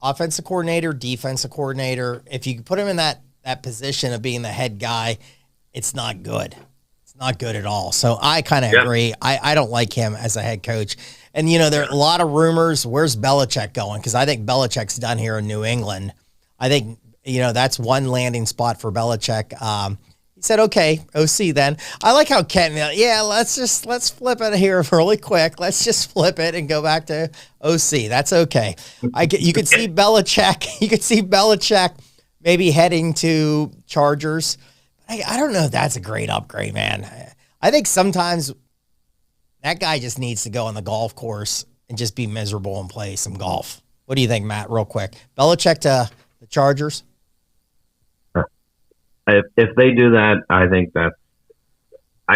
offensive coordinator, defensive coordinator, if you put him in that position of being the head guy, it's not good. It's not good at all. So I kind of agree. I don't like him as a head coach. And, you know, there are a lot of rumors. Where's Belichick going? Because I think Belichick's done here in New England. I think, you know, that's one landing spot for Belichick. He said, okay, OC then. I like how Ken, let's flip it here really quick. Let's just flip it and go back to OC. That's okay. You could see Belichick. You could see Belichick maybe heading to Chargers. I don't know if that's a great upgrade, man. I think sometimes that guy just needs to go on the golf course and just be miserable and play some golf. What do you think, Matt, real quick? Belichick to the Chargers? If they do that, I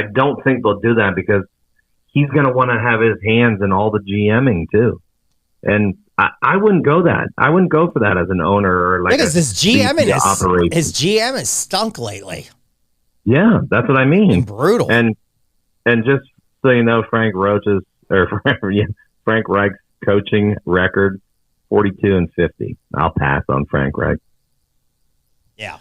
don't think they'll do that, because he's going to want to have his hands in all the GMing too. And I wouldn't go that. I wouldn't go for that as an owner or like because his GM has stunk lately. Yeah, that's what I mean. Brutal. And just so you know, Frank Reich's coaching record, 42-50. I'll pass on Frank Reich. Yeah.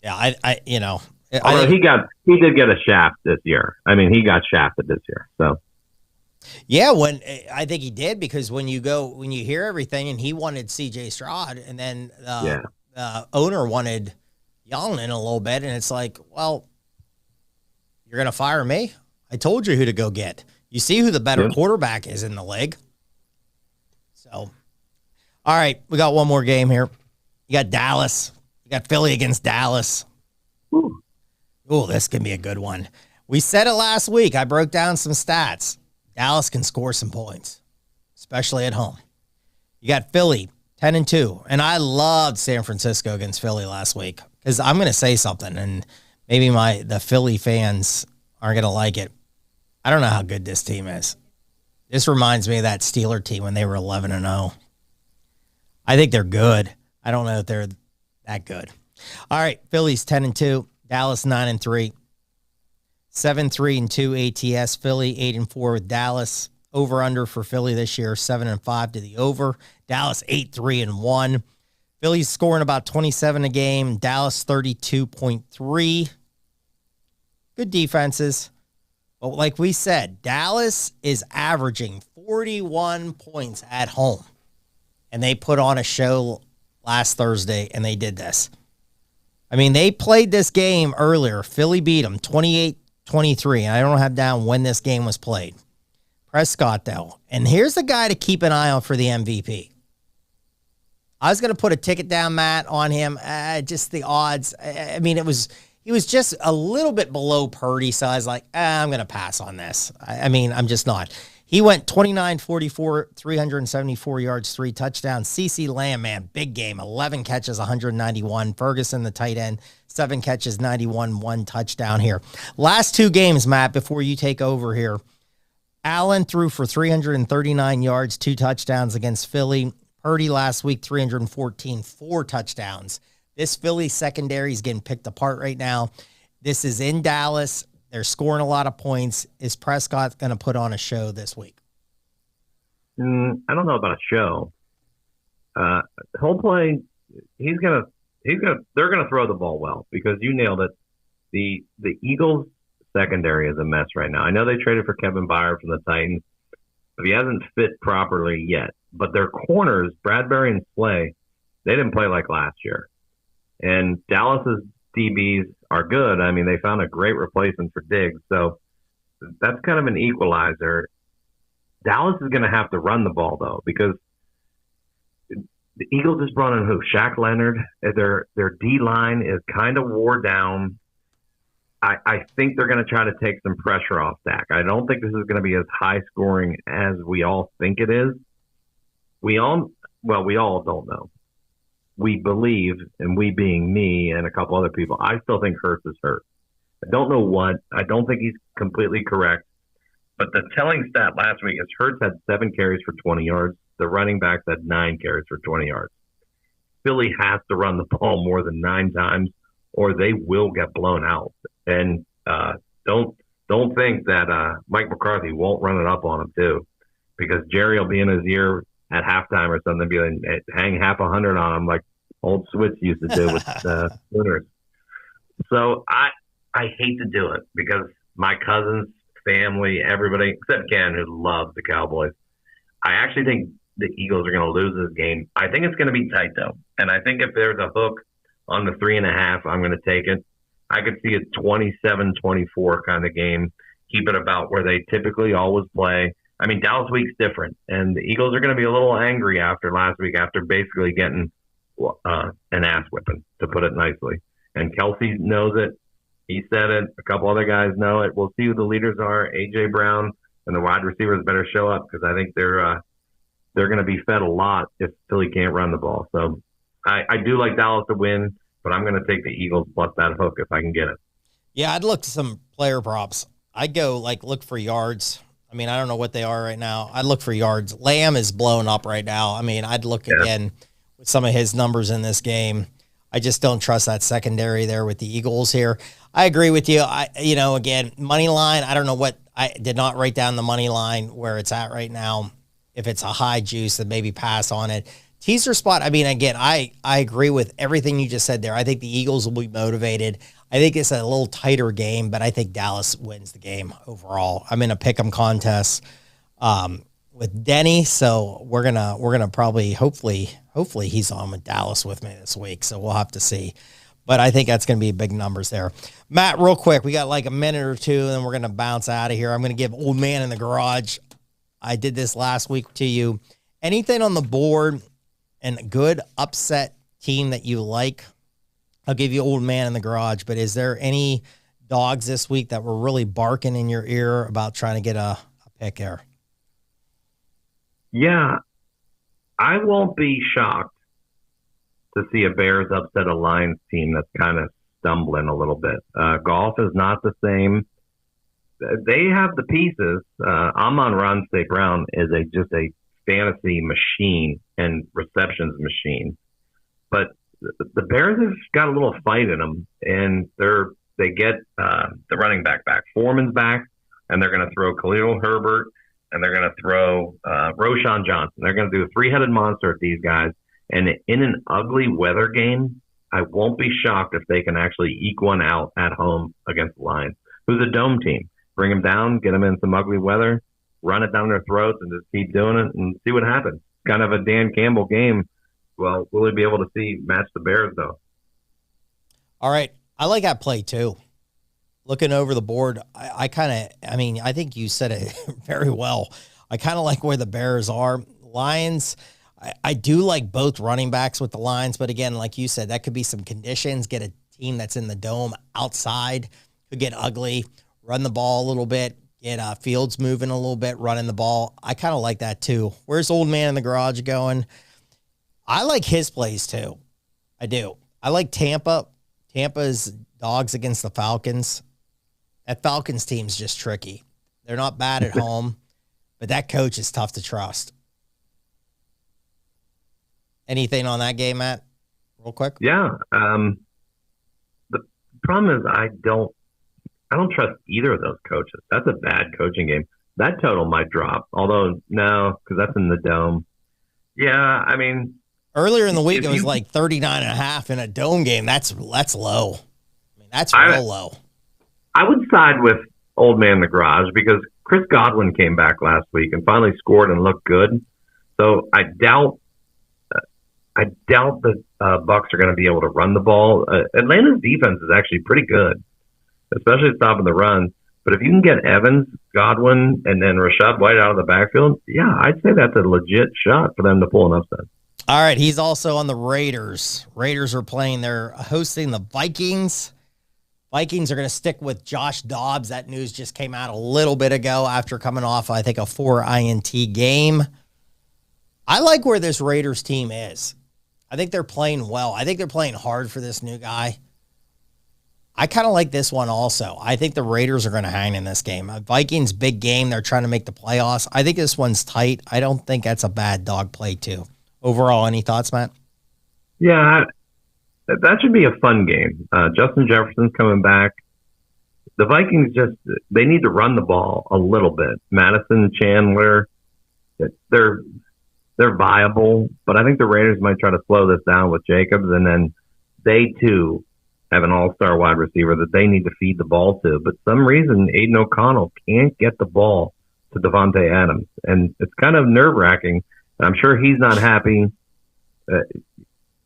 Yeah, he did get a shaft this year. I mean, he got shafted this year. So yeah, when I think he did, because when you hear everything, and he wanted CJ Stroud, and then the owner wanted Yellen a little bit, and it's like, well, you're gonna fire me? I told you who to go get. You see who the better quarterback is in the league. So, all right, we got one more game here. You got Dallas. Got Philly against Dallas. Ooh, this can be a good one. We said it last week. I broke down some stats. Dallas can score some points, especially at home. You got Philly 10-2, and I loved San Francisco against Philly last week, because I'm going to say something, and maybe the Philly fans aren't going to like it. I don't know how good this team is. This reminds me of that Steeler team when they were 11-0. I think they're good. I don't know if they're that good. All right, Philly's 10-2, Dallas 9-3, 7-3-2 ATS. Philly 8-4 with Dallas. Over under for Philly this year, 7-5 to the over. Dallas 8-3-1. Philly's scoring about 27 a game. Dallas 32.3. Good defenses. But like we said, Dallas is averaging 41 points at home. And they put on a show last Thursday, and they did this. I mean, they played this game earlier. Philly beat them 28-23. I don't have down when this game was played. Prescott, though. And here's the guy to keep an eye on for the MVP. I was going to put a ticket down, Matt, on him. Just the odds. I mean, he was just a little bit below Purdy, so I was like, I'm going to pass on this. I'm just not. He went 29-44, 374 yards, 3 touchdowns. CeCe Lamb, man, big game. 11 catches, 191. Ferguson, the tight end, 7 catches, 91, 1 touchdown here. Last 2 games, Matt, before you take over here. Allen threw for 339 yards, 2 touchdowns against Philly. Purdy last week, 314, 4 touchdowns. This Philly secondary is getting picked apart right now. This is in Dallas. They're scoring a lot of points. Is Prescott going to put on a show this week? I don't know about a show. He'll play. They're gonna throw the ball well, because you nailed it. The Eagles secondary is a mess right now. I know they traded for Kevin Byard from the Titans, but he hasn't fit properly yet. But their corners, Bradbury and Slay, they didn't play like last year. And Dallas's DBs are good. I mean, they found a great replacement for Diggs, so that's kind of an equalizer. Dallas is going to have to run the ball, though, because the Eagles just brought in who? Shaq Leonard. Their D-line is kind of wore down. I think they're going to try to take some pressure off Dak. I don't think this is going to be as high-scoring as we all think it is. We all don't know. We believe, and we being me and a couple other people, I still think Hurts is hurt. I don't know what. I don't think he's completely correct. But the telling stat last week is Hurts had 7 carries for 20 yards. The running backs had 9 carries for 20 yards. Philly has to run the ball more than 9 times, or they will get blown out. And don't think that Mike McCarthy won't run it up on him too, because Jerry will be in his ear at halftime or something, be like, hang half 100 on him like old Switz used to do with Sooners. So I hate to do it, because my cousins, family, everybody except Ken, who loves the Cowboys, I actually think the Eagles are going to lose this game. I think it's going to be tight though, and I think if there's a hook on the 3.5, I'm going to take it. I could see a 27-24 kind of game. Keep it about where they typically always play. I mean, Dallas week's different, and the Eagles are going to be a little angry after last week, after basically getting an ass whipping, to put it nicely. And Kelsey knows it. He said it. A couple other guys know it. We'll see who the leaders are. A.J. Brown and the wide receivers better show up, because I think they're going to be fed a lot if Philly can't run the ball. So I do like Dallas to win, but I'm going to take the Eagles plus that hook if I can get it. Yeah, I'd look to some player props. I'd go look for yards. I mean, I don't know what they are right now. I'd look for yards. Lamb is blown up right now. I mean, I'd look again with some of his numbers in this game. I just don't trust that secondary there with the Eagles here. I agree with you. Again, money line, I don't know what, I did not write down the money line where it's at right now. If it's a high juice, then maybe pass on it. Teaser spot, I mean, again, I agree with everything you just said there. I think the Eagles will be motivated. I think it's a little tighter game, but I think Dallas wins the game overall. I'm in a pick'em contest with Denny, so we're gonna probably hopefully he's on with Dallas with me this week. So we'll have to see. But I think that's going to be big numbers there. Matt, real quick, we got like a minute or two, and then we're going to bounce out of here. I'm going to give Old Man in the Garage. I did this last week to you. Anything on the board and a good upset team that you like, I'll give you Old Man in the Garage. But is there any dogs this week that were really barking in your ear about trying to get a pick here? Yeah, I won't be shocked to see a Bears upset a Lions team that's kind of stumbling a little bit. Golf is not the same. They have the pieces. Amon-Ra St. Brown is just a fantasy machine and receptions machine. But the Bears have got a little fight in them, and they get the running back. Foreman's back, and they're going to throw Khalil Herbert, and they're going to throw Roshan Johnson. They're going to do a 3-headed monster at these guys. And in an ugly weather game, I won't be shocked if they can actually eke one out at home against the Lions, who's a dome team. Bring them down, get them in some ugly weather, run it down their throats, and just keep doing it and see what happens. Kind of a Dan Campbell game. Well, will he be able to match the Bears, though? All right. I like that play, too. Looking over the board, I think you said it very well. I kind of like where the Bears are. Lions, I do like both running backs with the Lions, but again, like you said, that could be some conditions. Get a team that's in the dome outside, could get ugly, run the ball a little bit, get Fields moving a little bit, running the ball. I kind of like that too. Where's Old Man in the Garage going? I like his plays too. I do. I like Tampa. Tampa's dogs against the Falcons. That Falcons team's just tricky. They're not bad at home, but that coach is tough to trust. Anything on that game, Matt? Real quick. Yeah. The problem is I I don't trust either of those coaches. That's a bad coaching game. That total might drop, although no, because that's in the dome. Yeah, I mean, earlier in the week it was like 39.5 in a dome game. That's low. I mean, that's real low. I would side with Old Man in the Garage because Chris Godwin came back last week and finally scored and looked good. So I doubt the Bucs are going to be able to run the ball. Atlanta's defense is actually pretty good, especially stopping the run. But if you can get Evans, Godwin, and then Rashad White out of the backfield, yeah, I'd say that's a legit shot for them to pull an upset. All right, he's also on the Raiders. Raiders are playing. They're hosting the Vikings. Vikings are going to stick with Josh Dobbs. That news just came out a little bit ago after coming off, I think, a 4 INT game. I like where this Raiders team is. I think they're playing well. I think they're playing hard for this new guy. I kind of like this one also. I think the Raiders are going to hang in this game. Vikings, big game. They're trying to make the playoffs. I think this one's tight. I don't think that's a bad dog play, too. Overall, any thoughts, Matt? Yeah, that should be a fun game. Justin Jefferson's coming back. The Vikings they need to run the ball a little bit. Madison, Chandler, they're viable, but I think the Raiders might try to slow this down with Jacobs, and then they, too, have an all-star wide receiver that they need to feed the ball to. But some reason, Aiden O'Connell can't get the ball to Devontae Adams. And it's kind of nerve-wracking. I'm sure he's not happy. But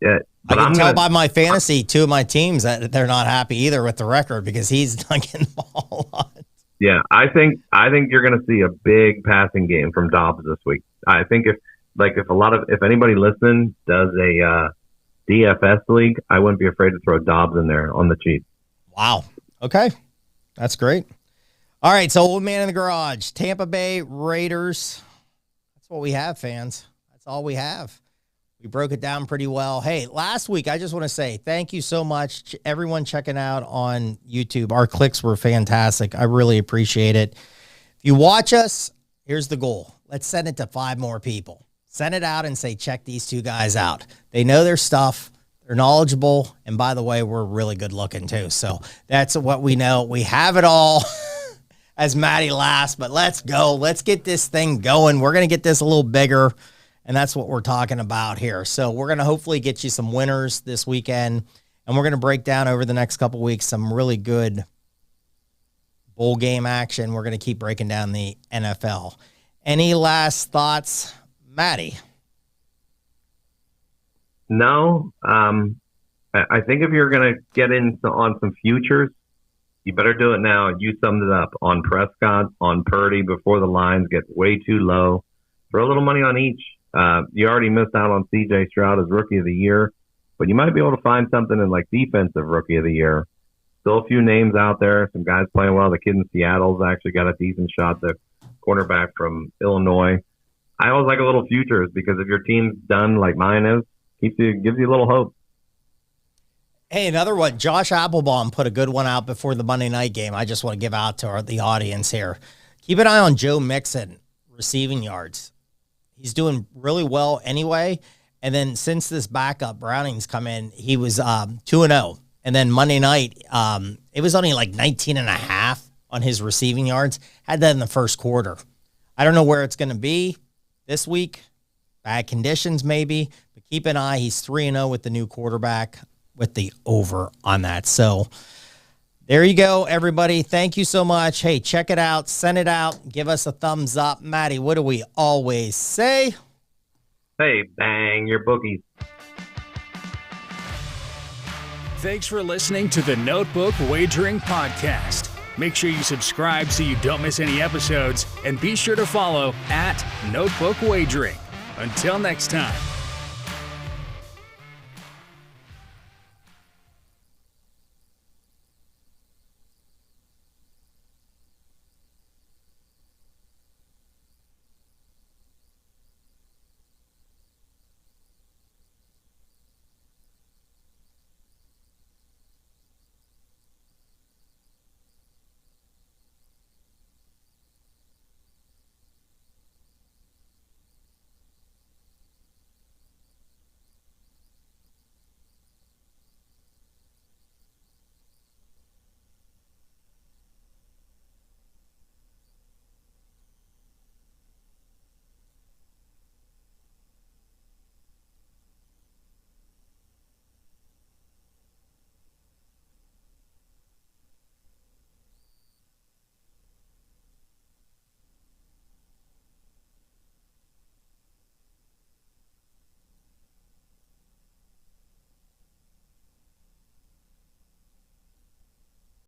I can tell by my fantasy, 2 of my teams, that they're not happy either with the record because he's not getting the ball a lot. Yeah, I think you're going to see a big passing game from Dobbs this week. I think if anybody listening does a DFS league, I wouldn't be afraid to throw Dobbs in there on the cheap. Wow. Okay. That's great. All right. So Old Man in the Garage, Tampa Bay Raiders. That's what we have, fans. That's all we have. We broke it down pretty well. Hey, last week, I just want to say thank you so much to everyone checking out on YouTube. Our clicks were fantastic. I really appreciate it. If you watch us, here's the goal. Let's send it to 5 more people. Send it out and say, check these 2 guys out. They know their stuff. They're knowledgeable. And by the way, we're really good looking too. So that's what we know. We have it all, as Maddie laughs, but let's go. Let's get this thing going. We're going to get this a little bigger. And that's what we're talking about here. So we're going to hopefully get you some winners this weekend. And we're going to break down over the next couple of weeks some really good bowl game action. We're going to keep breaking down the NFL. Any last thoughts, Maddie? No. I think if you're going to get on some futures, you better do it now. You summed it up on Prescott, on Purdy before the lines get way too low. Throw a little money on each. You already missed out on C.J. Stroud as Rookie of the Year, but you might be able to find something in like Defensive Rookie of the Year. Still a few names out there. Some guys playing well. The kid in Seattle's actually got a decent shot. The cornerback from Illinois. I always like a little futures because if your team's done like mine is, gives you a little hope. Hey, another one. Josh Applebaum put a good one out before the Monday night game. I just want to give out to the audience here. Keep an eye on Joe Mixon receiving yards. He's doing really well anyway. And then since this backup Browning's come in, he was 2-0. And then Monday night, it was only like 19.5 on his receiving yards. Had that in the first quarter. I don't know where it's going to be this week. Bad conditions maybe. But keep an eye. He's 3-0 with the new quarterback with the over on that. So there you go, everybody. Thank you so much. Hey, check it out. Send it out. Give us a thumbs up. Maddie, what do we always say? Hey, bang your bookies. Thanks for listening to the Notebook Wagering Podcast. Make sure you subscribe so you don't miss any episodes, and be sure to follow @Notebook Wagering. Until next time.